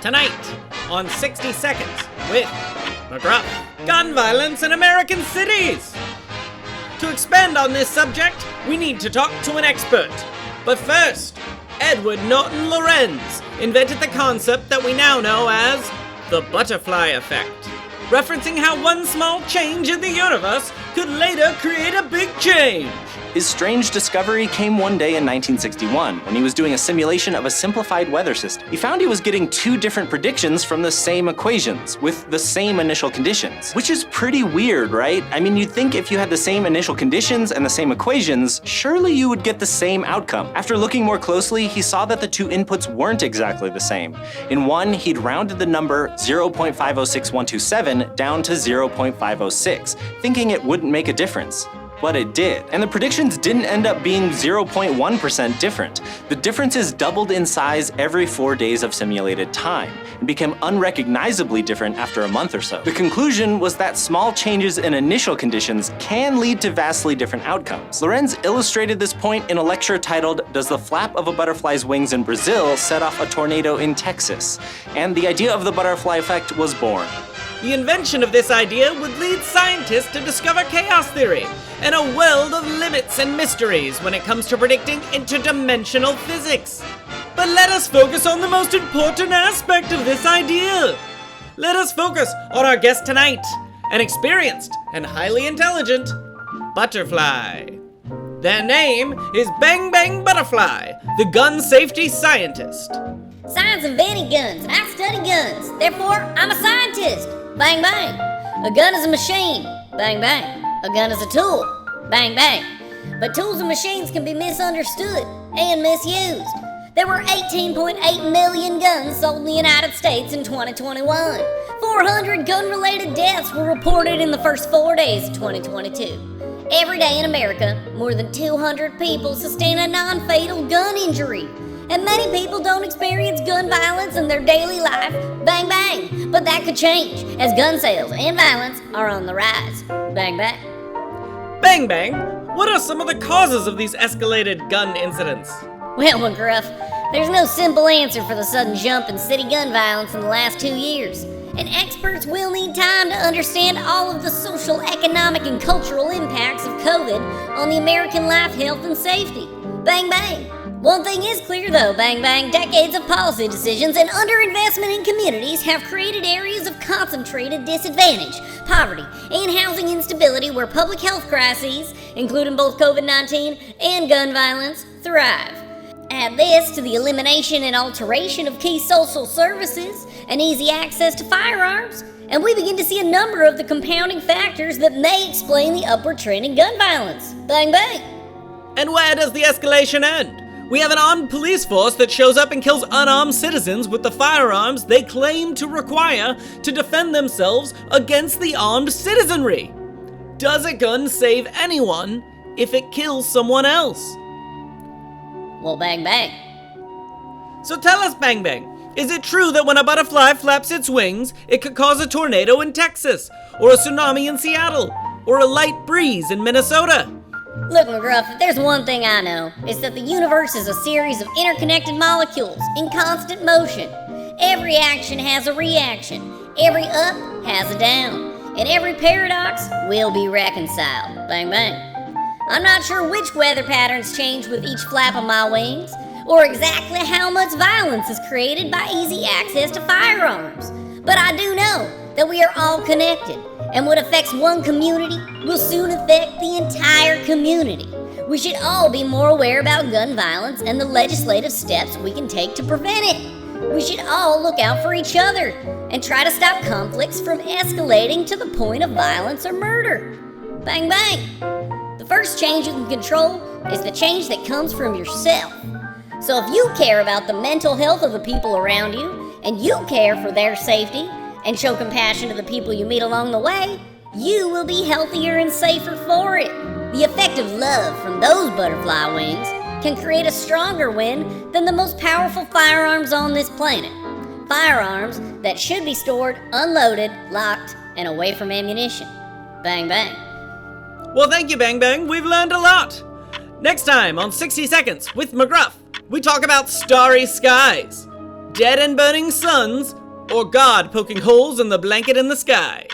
Tonight, on 60 Seconds with McGruff, gun violence in American cities. To expand on this subject, we need to talk to an expert. But first, Edward Norton Lorenz invented the concept that we now know as the butterfly effect, referencing how one small change in the universe could later create a big change. His strange discovery came one day in 1961 when he was doing a simulation of a simplified weather system. He found he was getting two different predictions from the same equations with the same initial conditions, which is pretty weird, right? I mean, you'd think if you had the same initial conditions and the same equations, surely you would get the same outcome. After looking more closely, he saw that the two inputs weren't exactly the same. In one, he'd rounded the number 0.506127 down to 0.506, thinking it wouldn't make a difference. But it did. And the predictions didn't end up being 0.1% different. The differences doubled in size every 4 days of simulated time and became unrecognizably different after a month or so. The conclusion was that small changes in initial conditions can lead to vastly different outcomes. Lorenz illustrated this point in a lecture titled, "Does the Flap of a Butterfly's Wings in Brazil Set Off a Tornado in Texas?" And the idea of the butterfly effect was born. The invention of this idea would lead scientists to discover chaos theory and a world of limits and mysteries when it comes to predicting interdimensional physics. But let us focus on the most important aspect of this idea. Let us focus on our guest tonight, an experienced and highly intelligent butterfly. Their name is Bang Bang Butterfly, the gun safety scientist. Science invented guns, and I study guns. Therefore, I'm a scientist. Bang, bang. A gun is a machine. Bang, bang. A gun is a tool. Bang, bang. But tools and machines can be misunderstood and misused. There were 18.8 million guns sold in the United States in 2021. 400 gun-related deaths were reported in the first 4 days of 2022. Every day in America, more than 200 people sustain a non-fatal gun injury. And many people don't experience gun violence in their daily life. Bang, bang. But that could change as gun sales and violence are on the rise. Bang, bang. Bang Bang, what are some of the causes of these escalated gun incidents? Well, McGruff, there's no simple answer for the sudden jump in city gun violence in the last 2 years. And experts will need time to understand all of the social, economic, and cultural impacts of COVID on the American life, health, and safety. Bang, bang. One thing is clear though, bang bang, decades of policy decisions and underinvestment in communities have created areas of concentrated disadvantage, poverty, and housing instability where public health crises, including both COVID-19 and gun violence, thrive. Add this to the elimination and alteration of key social services and easy access to firearms, and we begin to see a number of the compounding factors that may explain the upward trend in gun violence. Bang bang. And where does the escalation end? We have an armed police force that shows up and kills unarmed citizens with the firearms they claim to require to defend themselves against the armed citizenry. Does a gun save anyone if it kills someone else? Well, bang bang. So tell us, Bang Bang, is it true that when a butterfly flaps its wings, it could cause a tornado in Texas, or a tsunami in Seattle, or a light breeze in Minnesota? Look, McGruff, if there's one thing I know, it's that the universe is a series of interconnected molecules in constant motion. Every action has a reaction, every up has a down, and every paradox will be reconciled. Bang, bang. I'm not sure which weather patterns change with each flap of my wings, or exactly how much violence is created by easy access to firearms. But I do know that we are all connected, and what affects one community will soon affect the entire community. We should all be more aware about gun violence and the legislative steps we can take to prevent it. We should all look out for each other and try to stop conflicts from escalating to the point of violence or murder. Bang, bang. The first change you can control is the change that comes from yourself. So if you care about the mental health of the people around you, and you care for their safety, and show compassion to the people you meet along the way, you will be healthier and safer for it. The effect of love from those butterfly wings can create a stronger wind than the most powerful firearms on this planet. Firearms that should be stored unloaded, locked, and away from ammunition. Bang, bang. Well, thank you, Bang Bang. We've learned a lot. Next time on 60 Seconds with McGruff, we talk about starry skies. dead and burning suns, or God poking holes in the blanket in the sky.